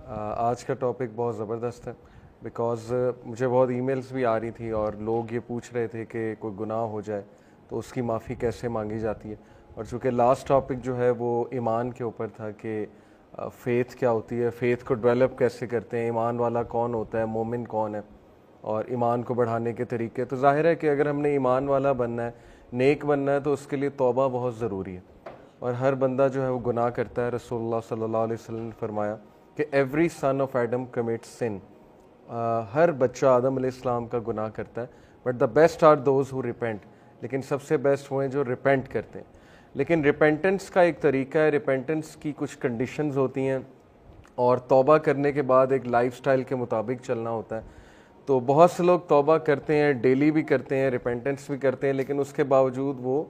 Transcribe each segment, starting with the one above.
آج کا ٹاپک بہت زبردست ہے بیکاز مجھے بہت ای میلز بھی آ رہی تھی اور لوگ یہ پوچھ رہے تھے کہ کوئی گناہ ہو جائے تو اس کی معافی کیسے مانگی جاتی ہے، اور چونکہ لاسٹ ٹاپک جو ہے وہ ایمان کے اوپر تھا کہ فیتھ کیا ہوتی ہے، فیتھ کو ڈیولپ کیسے کرتے ہیں، ایمان والا کون ہوتا ہے، مومن کون ہے، اور ایمان کو بڑھانے کے طریقے. تو ظاہر ہے کہ اگر ہم نے ایمان والا بننا ہے، نیک بننا ہے، تو اس کے لیے توبہ بہت ضروری ہے. اور ہر بندہ جو ہے وہ گناہ کرتا ہے. رسول اللہ صلی اللہ علیہ وسلم نے فرمایا کہ every son of Adam commit sin. ہر بچہ آدم علیہ السلام کا گناہ کرتا ہے، but the best are those who repent. لیکن سب سے بیسٹ وہ ہیں جو ریپینٹ کرتے ہیں. لیکن ریپینٹنس کا ایک طریقہ ہے، ریپینٹنس کی کچھ کنڈیشنز ہوتی ہیں، اور توبہ کرنے کے بعد ایک لائف سٹائل کے مطابق چلنا ہوتا ہے. تو بہت سے لوگ توبہ کرتے ہیں، ڈیلی بھی کرتے ہیں، ریپینٹنس بھی کرتے ہیں، لیکن اس کے باوجود وہ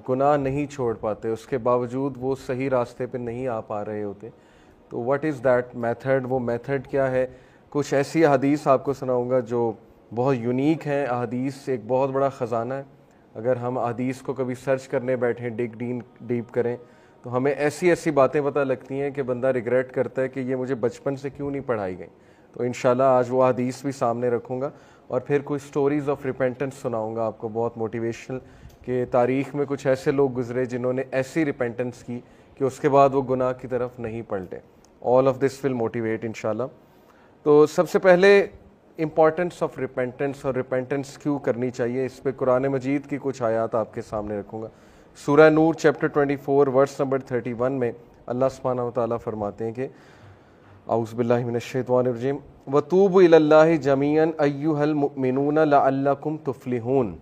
گناہ نہیں چھوڑ پاتے، اس کے باوجود وہ صحیح راستے پہ نہیں آ پا رہے ہوتے. تو واٹ از دیٹ میتھڈ؟ وہ میتھڈ کیا ہے؟ کچھ ایسی احادیث آپ کو سناؤں گا جو بہت یونیک ہیں. احادیث ایک بہت بڑا خزانہ ہے. اگر ہم احادیث کو کبھی سرچ کرنے بیٹھیں، ڈیپ کریں، تو ہمیں ایسی ایسی باتیں پتہ لگتی ہیں کہ بندہ ریگریٹ کرتا ہے کہ یہ مجھے بچپن سے کیوں نہیں پڑھائی گئی. تو انشاءاللہ آج وہ حدیث بھی سامنے رکھوں گا، اور پھر کچھ سٹوریز آف ریپینٹنس سناؤں گا آپ کو، بہت موٹیویشنل، کہ تاریخ میں کچھ ایسے لوگ گزرے جنہوں نے ایسی ریپینٹنس کی کہ اس کے بعد وہ گناہ کی طرف نہیں پلٹے. All of this will motivate انشاءاللہ. تو سب سے پہلے امپورٹنس آف ریپینٹنس، اور ریپینٹنس کیوں کرنی چاہیے، اس پہ قرآن مجید کی کچھ آیات آپ کے سامنے رکھوں گا. سورہ نور چیپٹر 24 ورس نمبر 31 میں اللہ سبحانہ و تعالیٰ فرماتے ہیں کہ اعوذ باللہ من الشیطان الرجیم وَتُوبُوا إِلَى اللَّهِ جَمِيعًا أَيُّهَا الْمُؤْمِنُونَ لَعَلَّكُمْ تُفْلِحُونَ.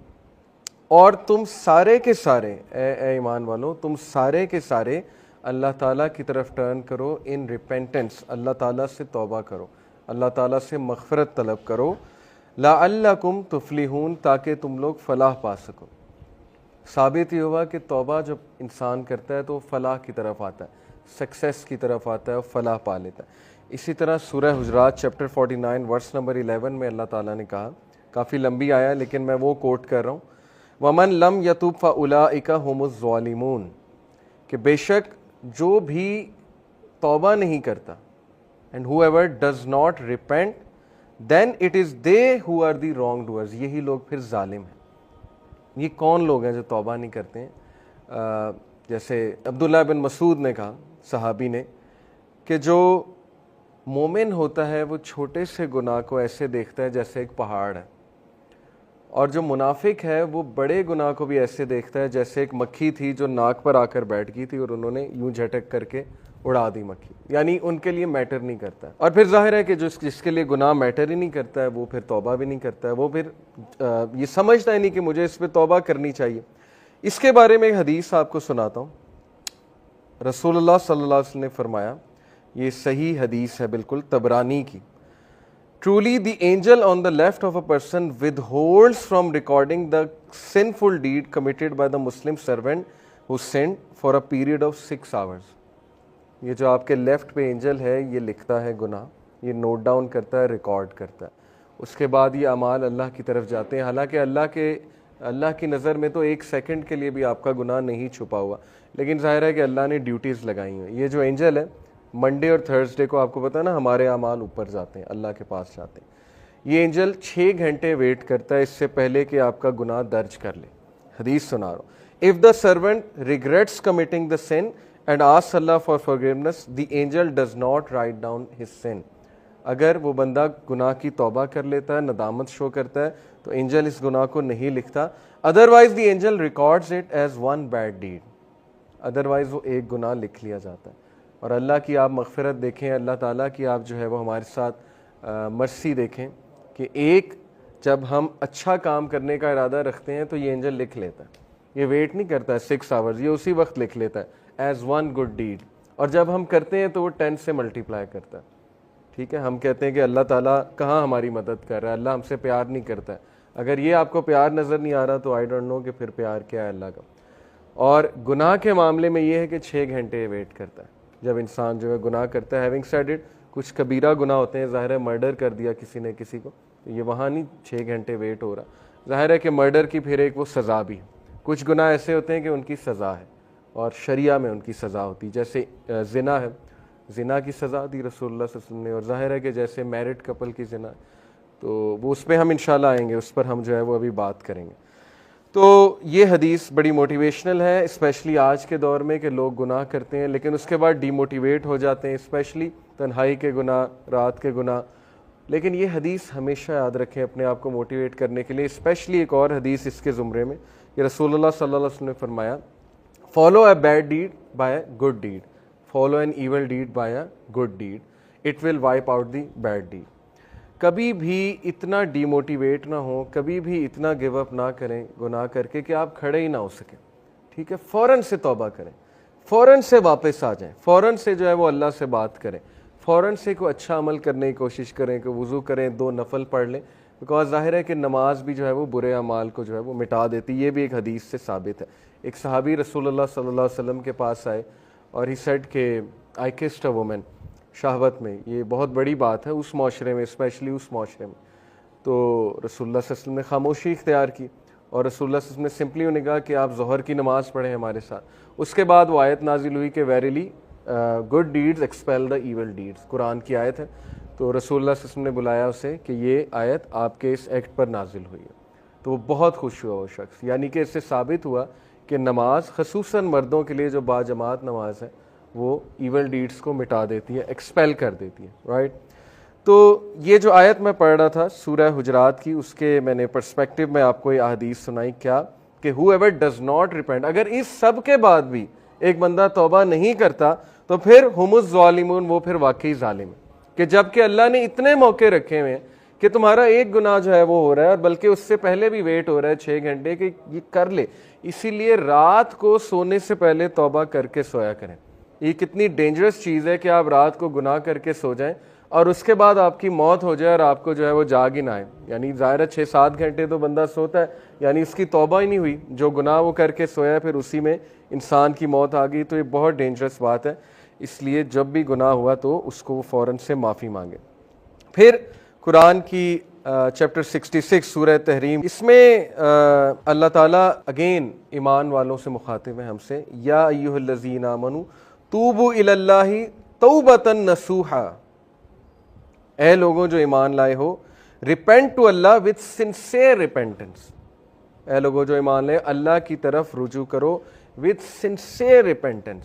اور تم سارے کے سارے اے ایمان والو، تم سارے کے سارے اللہ تعالیٰ کی طرف ٹرن کرو ان ریپینٹنس، اللہ تعالیٰ سے توبہ کرو، اللہ تعالیٰ سے مغفرت طلب کرو، لَعَلَّكُمْ تُفْلِحُونَ، تاکہ تم لوگ فلاح پا سکو. ثابت یہ ہوا کہ توبہ جب انسان کرتا ہے تو فلاح کی طرف آتا ہے، سکسیس کی طرف آتا ہے، اور فلاح پا لیتا ہے. اسی طرح سورہ حجرات چیپٹر 49 ورس نمبر 11 میں اللہ تعالیٰ نے کہا، کافی لمبی آیا لیکن میں وہ کوٹ کر رہا ہوں، وَمَن لَمْ يَتُبْ فَأُولَٰئِكَ هُمُ الظَّالِمُونَ، کہ بے شک جو بھی توبہ نہیں کرتا، and whoever does not repent then it is they who are the wrongdoers، یہی لوگ پھر ظالم ہیں. یہ کون لوگ ہیں جو توبہ نہیں کرتے ہیں؟ جیسے عبداللہ بن مسعود نے کہا، صحابی نے، کہ جو مومن ہوتا ہے وہ چھوٹے سے گناہ کو ایسے دیکھتا ہے جیسے ایک پہاڑ ہے، اور جو منافق ہے وہ بڑے گناہ کو بھی ایسے دیکھتا ہے جیسے ایک مکھی تھی جو ناک پر آ کر بیٹھ گئی تھی اور انہوں نے یوں جھٹک کر کے اڑا دی مکھی. یعنی ان کے لیے میٹر نہیں کرتا ہے. اور پھر ظاہر ہے کہ جس کے لیے گناہ میٹر ہی نہیں کرتا ہے وہ پھر توبہ بھی نہیں کرتا ہے، وہ پھر یہ سمجھتا ہی نہیں کہ مجھے اس پہ توبہ کرنی چاہیے. اس کے بارے میں ایک حدیث آپ کو سناتا ہوں. رسول اللہ صلی اللہ علیہ وسلم نے فرمایا، یہ صحیح حدیث ہے بالکل، طبرانی کی، Truly the angel on the left of a person withholds from recording the sinful deed committed by the Muslim servant who sinned for a period of 6 hours. یہ جو آپ کے لیفٹ پہ اینجل ہے یہ لکھتا ہے گناہ، یہ نوٹ ڈاؤن کرتا ہے، ریکارڈ کرتا ہے. اس کے بعد یہ اعمال اللہ کی طرف جاتے ہیں. حالانکہ اللہ کی نظر میں تو ایک سیکنڈ کے لیے بھی آپ کا گناہ نہیں چھپا ہوا، لیکن ظاہر ہے کہ اللہ نے ڈیوٹیز لگائی ہیں. یہ جو اینجل ہے منڈے اور تھرسڈے کو آپ کو پتہ ہے نا ہمارے اعمال اوپر جاتے ہیں، اللہ کے پاس جاتے ہیں. یہ اینجل 6 گھنٹے ویٹ کرتا ہے اس سے پہلے کہ آپ کا گناہ درج کر لے. حدیث سنا رہا ہوں، if the servant regrets committing the sin and asks Allah for forgiveness, the angel does not write down his sin. اگر وہ بندہ گناہ کی توبہ کر لیتا ہے، ندامت شو کرتا ہے، تو اینجل اس گناہ کو نہیں لکھتا. otherwise the angel records it as one bad deed. otherwise وہ ایک گناہ لکھ لیا جاتا ہے. اور اللہ کی آپ مغفرت دیکھیں، اللہ تعالیٰ کی آپ جو ہے وہ ہمارے ساتھ مرسی دیکھیں کہ ایک جب ہم اچھا کام کرنے کا ارادہ رکھتے ہیں تو یہ اینجل لکھ لیتا ہے. یہ ویٹ نہیں کرتا ہے 6 آورز، یہ اسی وقت لکھ لیتا ہے ایز ون گڈ ڈیڈ. اور جب ہم کرتے ہیں تو وہ 10 سے ملٹیپلائی کرتا ہے. ٹھیک ہے، ہم کہتے ہیں کہ اللہ تعالیٰ کہاں ہماری مدد کر رہا ہے، اللہ ہم سے پیار نہیں کرتا ہے. اگر یہ آپ کو پیار نظر نہیں آ رہا تو آئی ڈونٹ نو کہ پھر پیار کیا ہے اللہ کا. اور گناہ کے معاملے میں یہ ہے کہ 6 گھنٹے ویٹ کرتا ہے جب انسان جو ہے گناہ کرتا ہے. ہیونگ سیڈ اٹ، کچھ کبیرہ گناہ ہوتے ہیں، ظاہر ہے مرڈر کر دیا کسی نے کسی کو، تو یہ وہاں نہیں 6 گھنٹے ویٹ ہو رہا. ظاہر ہے کہ مرڈر کی پھر ایک وہ سزا بھی ہے. کچھ گناہ ایسے ہوتے ہیں کہ ان کی سزا ہے اور شریعہ میں ان کی سزا ہوتی ہے. جیسے زنا ہے، زنا کی سزا دی رسول اللہ صلی اللہ علیہ وسلم نے، اور ظاہر ہے کہ جیسے میرڈ کپل کی زنا، تو وہ اس پہ ہم انشاءاللہ آئیں گے، اس پر ہم جو ہے وہ ابھی بات کریں گے. تو یہ حدیث بڑی موٹیویشنل ہے، اسپیشلی آج کے دور میں کہ لوگ گناہ کرتے ہیں لیکن اس کے بعد ڈی موٹیویٹ ہو جاتے ہیں، اسپیشلی تنہائی کے گناہ، رات کے گناہ. لیکن یہ حدیث ہمیشہ یاد رکھیں اپنے آپ کو موٹیویٹ کرنے کے لیے، اسپیشلی ایک اور حدیث اس کے زمرے میں، یہ رسول اللہ صلی اللہ علیہ وسلم نے فرمایا follow a bad deed by a good deed, follow an evil deed by a good deed, it will wipe out the bad deed. کبھی بھی اتنا ڈی موٹیویٹ نہ ہوں، کبھی بھی اتنا گیو اپ نہ کریں گناہ کر کے کہ آپ کھڑے ہی نہ ہو سکیں. ٹھیک ہے، فوراً سے توبہ کریں، فوراً سے واپس آ جائیں، فوراً سے جو ہے وہ اللہ سے بات کریں، فوراً سے کوئی اچھا عمل کرنے کی کوشش کریں، کہ وضو کریں، 2 نفل پڑھ لیں، بیکاز ظاہر ہے کہ نماز بھی جو ہے وہ برے اعمال کو جو ہے وہ مٹا دیتی. یہ بھی ایک حدیث سے ثابت ہے. ایک صحابی رسول اللہ صلی اللہ علیہ وسلم کے پاس آئے اور ہی سیڈ کہ آئی کسڈ اے وومن، شہوت میں یہ بہت بڑی بات ہے اس معاشرے میں، اسپیشلی اس معاشرے میں. تو رسول اللہ صلی اللہ علیہ وسلم نے خاموشی اختیار کی، اور رسول اللہ صلی اللہ علیہ وسلم نے سمپلی انہیں کہا کہ آپ ظہر کی نماز پڑھیں ہمارے ساتھ. اس کے بعد وہ آیت نازل ہوئی کہ ویریلی گڈ ڈیڈز ایکسپیل دا ایول ڈیڈز، قرآن کی آیت ہے. تو رسول اللہ صلی اللہ علیہ وسلم نے بلایا اسے کہ یہ آیت آپ کے اس ایکٹ پر نازل ہوئی ہے. تو وہ بہت خوش ہوا وہ شخص، یعنی کہ اس سے ثابت ہوا کہ نماز خصوصاً مردوں کے لیے جو باجماعت نماز ہے وہ ایول ڈیڈز کو مٹا دیتی ہے، ایکسپیل کر دیتی ہے، رائٹ. تو یہ جو آیت میں پڑھ رہا تھا سورہ حجرات کی، اس کے میں نے پرسپیکٹو میں آپ کو یہ احادیث سنائی، کیا کہ ہو ایور ڈز ناٹ ریپینٹ، اگر اس سب کے بعد بھی ایک بندہ توبہ نہیں کرتا تو پھر ہم الظالمون، وہ پھر واقعی ظالم ہے. کہ جب کہ اللہ نے اتنے موقع رکھے ہوئے ہیں کہ تمہارا ایک گناہ جو ہے وہ ہو رہا ہے، اور بلکہ اس سے پہلے بھی ویٹ ہو رہا ہے 6 گھنٹے کہ یہ کر لے، اسی لیے رات کو سونے سے پہلے توبہ کر کے سویا کریں. یہ کتنی ڈینجرس چیز ہے کہ آپ رات کو گناہ کر کے سو جائیں اور اس کے بعد آپ کی موت ہو جائے اور آپ کو جو ہے وہ جاگ ہی نہ آئے. یعنی ظاہر ہے 6-7 گھنٹے تو بندہ سوتا ہے، یعنی اس کی توبہ ہی نہیں ہوئی، جو گناہ وہ کر کے سویا پھر اسی میں انسان کی موت آ گئی. تو یہ بہت ڈینجرس بات ہے، اس لیے جب بھی گناہ ہوا تو اس کو فوراً سے معافی مانگے. پھر قرآن کی چیپٹر 66 سورہ تحریم، اس میں اللہ تعالیٰ اگین ایمان والوں سے مخاطب ہے ہم سے، یا ایھا الذین آمنوا توبوا الی اللہ توبۃ نصوحا، اے لوگوں جو ایمان لائے ہو، repent to Allah with sincere repentance, اے لوگوں جو ایمان لائے اللہ کی طرف رجوع کرو with sincere repentance.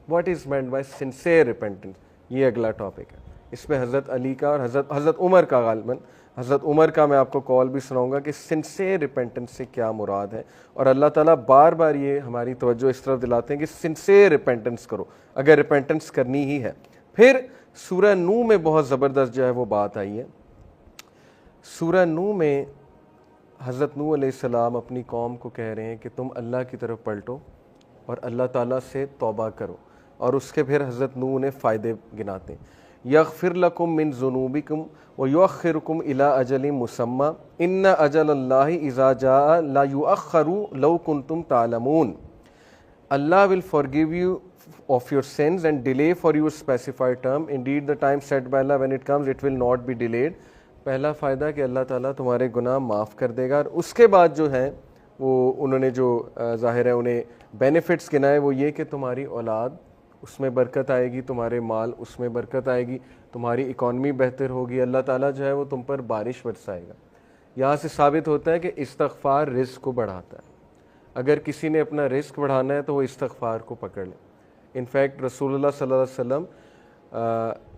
What is meant by sincere repentance, یہ اگلا ٹاپک ہے. اس پہ حضرت علی کا اور حضرت عمر کا، غالباً حضرت عمر کا میں آپ کو کال بھی سناؤں گا کہ سنسیئر ریپینٹنس سے کیا مراد ہے. اور اللہ تعالیٰ بار بار یہ ہماری توجہ اس طرف دلاتے ہیں کہ سنسیئر ریپینٹنس کرو اگر ریپینٹنس کرنی ہی ہے. پھر سورہ نوح میں بہت زبردست جو ہے وہ بات آئی ہے. سورہ نوح میں حضرت نوح علیہ السلام اپنی قوم کو کہہ رہے ہیں کہ تم اللہ کی طرف پلٹو اور اللہ تعالیٰ سے توبہ کرو، اور اس کے پھر حضرت نوح نے فائدے گناتے ہیں. یغفر لکم من ذنوبکم ویؤخرکم الی اجل مسمی ان اجل اللہ اذا جاء لا یؤخر لو کنتم تعلمون. Allah will forgive you of your sins and delay for your specified term. Indeed the time set by Allah, when it comes it will not be delayed. پہلا فائدہ کہ اللہ تعالیٰ تمہارے گناہ معاف کر دے گا. اور اس کے بعد جو ہیں وہ انہوں نے جو ظاہر ہے انہیں بینیفٹس گنائے، وہ یہ کہ تمہاری اولاد اس میں برکت آئے گی، تمہارے مال اس میں برکت آئے گی، تمہاری اکانومی بہتر ہوگی، اللہ تعالیٰ جو ہے وہ تم پر بارش برسائے گا. یہاں سے ثابت ہوتا ہے کہ استغفار رزق کو بڑھاتا ہے. اگر کسی نے اپنا رزق بڑھانا ہے تو وہ استغفار کو پکڑ لے. انفیکٹ رسول اللہ صلی اللہ علیہ وسلم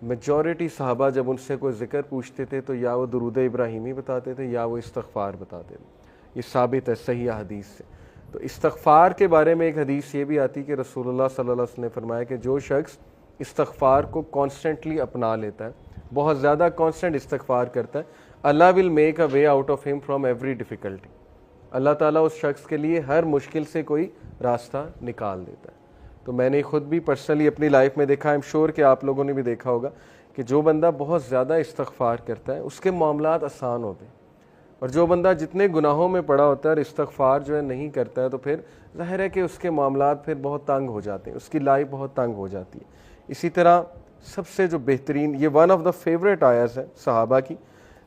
میجورٹی صحابہ جب ان سے کوئی ذکر پوچھتے تھے تو یا وہ درود ابراہیمی بتاتے تھے یا وہ استغفار بتاتے تھے. یہ ثابت ہے صحیح حدیث سے. تو استغفار کے بارے میں ایک حدیث یہ بھی آتی کہ رسول اللہ صلی اللہ علیہ وسلم نے فرمایا کہ جو شخص استغفار کو کانسٹنٹلی اپنا لیتا ہے، بہت زیادہ کانسٹنٹ استغفار کرتا ہے، Allah will make a way out of ہم فرام ایوری ڈیفیکلٹی. اللہ تعالیٰ اس شخص کے لیے ہر مشکل سے کوئی راستہ نکال دیتا ہے. تو میں نے خود بھی پرسنلی اپنی لائف میں دیکھا، ایم شور کہ آپ لوگوں نے بھی دیکھا ہوگا کہ جو بندہ بہت زیادہ استغفار کرتا ہے اس کے معاملات آسان ہوتے ہیں، اور جو بندہ جتنے گناہوں میں پڑا ہوتا ہے اور استغفار جو ہے نہیں کرتا ہے تو پھر ظاہر ہے کہ اس کے معاملات پھر بہت تنگ ہو جاتے ہیں، اس کی لائف بہت تنگ ہو جاتی ہے. اسی طرح سب سے جو بہترین، یہ ون آف دا فیوریٹ آیاز ہے صحابہ کی.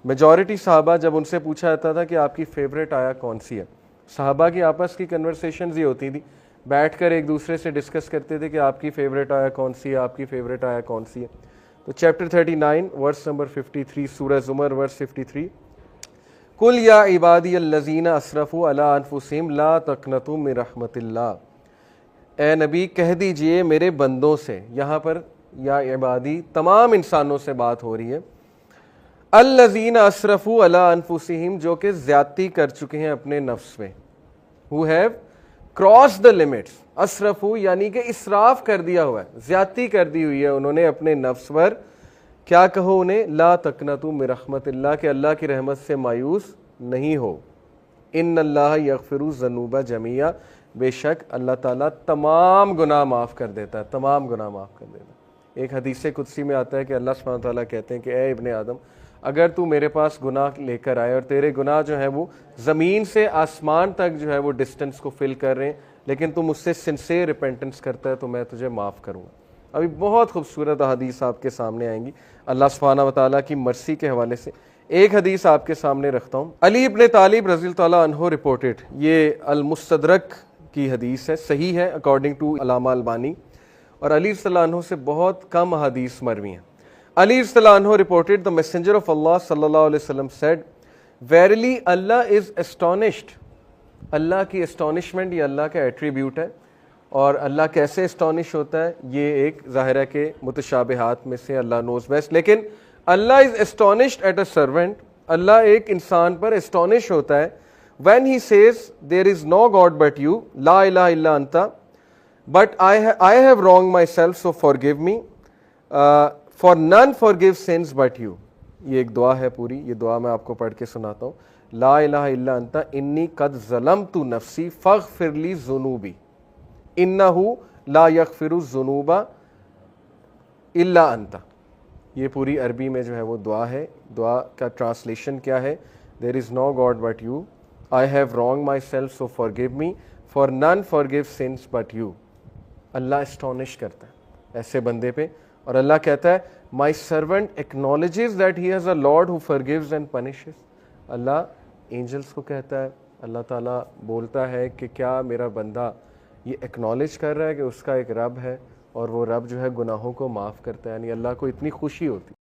میجورٹی صحابہ جب ان سے پوچھا جاتا تھا کہ آپ کی فیوریٹ آیا کون سی ہے، صحابہ کی آپس کی کنورسیشنز یہ ہوتی تھی بیٹھ کر ایک دوسرے سے ڈسکس کرتے تھے کہ آپ کی فیوریٹ آیا کون سی ہے, آپ کی فیوریٹ آیا کون سی ہے. تو چیپٹر 39 ورس نمبر 53, سورہ زمر ورس 53, قل یا عبادی الذین اسرفوا علی انفسہم لا تقنطوا من رحمت اللہ. اے نبی کہہ دیجئے میرے بندوں سے, یہاں پر یا عبادی تمام انسانوں سے بات ہو رہی ہے, الذین اسرفوا علی انفسہم جو کہ زیادتی کر چکے ہیں اپنے نفس میں, who have crossed the limits. اسرفوا یعنی کہ اسراف کر دیا ہوا ہے, زیادتی کر دی ہوئی ہے انہوں نے اپنے نفس پر. کیا کہو انہیں, لا تقنطوا من رحمت اللہ, کہ اللہ کی رحمت سے مایوس نہیں ہو. ان اللہ یغفر الذنوب جميعا, بے شک اللہ تعالیٰ تمام گناہ معاف کر دیتا ہے, تمام گناہ معاف کر دیتا ہے. ایک حدیث قدسی میں آتا ہے کہ اللہ سبحانہ تعالیٰ کہتے ہیں کہ اے ابن آدم, اگر تو میرے پاس گناہ لے کر آئے اور تیرے گناہ جو ہے وہ زمین سے آسمان تک جو ہے وہ ڈسٹنس کو فل کر رہے ہیں, لیکن تو مجھ سے سنسیئر ریپینٹنس کرتا ہے تو میں تجھے معاف کروں گا. ابھی بہت خوبصورت حدیث آپ کے سامنے آئیں گی اللہ سبحانہ و تعالیٰ کی مرسی کے حوالے سے. ایک حدیث آپ کے سامنے رکھتا ہوں. علی ابن طالب رضی اللہ تعالیٰ عنہ رپورٹڈ, یہ المستدرک کی حدیث ہے, صحیح ہے اکارڈنگ ٹو علامہ البانی, اور علی صلی اللہ عنہ سے بہت کم حدیث مروی ہیں. علی صلی اللہ عنہ reported the messenger of Allah صلی اللہ علیہ وسلم said, verily Allah is astonished. اللہ کی astonishment یہ اللہ کا ایٹریبیوٹ ہے, اور اللہ کیسے اسٹانش ہوتا ہے یہ ایک ظاہر ہے کہ متشابہات میں سے اللہ knows best. لیکن اللہ is astonished at a servant, اللہ ایک انسان پر اسٹانش ہوتا ہے when he says there is no God but you, لا الہ الا انت, but I have wronged myself so forgive me, for none forgive sins but you. یہ ایک دعا ہے پوری, یہ دعا میں آپ کو پڑھ کے سناتا ہوں. لا الہ الا انت انی قد ظلمت نفسی فاغفر لی ذنوبی انہ لا یغفر الذنوب الا انت. یہ پوری عربی میں جو ہے وہ دعا ہے. دعا کا ٹرانسلیشن کیا ہے, there is no God but you, I have wronged myself so forgive me, for none forgive sins but you. اللہ اسٹونش کرتا ہے ایسے بندے پہ, اور اللہ کہتا ہے my servant acknowledges that he has a Lord who forgives and punishes. اللہ angels کو کہتا ہے, اللہ تعالیٰ بولتا ہے کہ کیا میرا بندہ یہ ایکنالج کر رہا ہے کہ اس کا ایک رب ہے اور وہ رب جو ہے گناہوں کو معاف کرتا ہے. یعنی اللہ کو اتنی خوشی ہوتی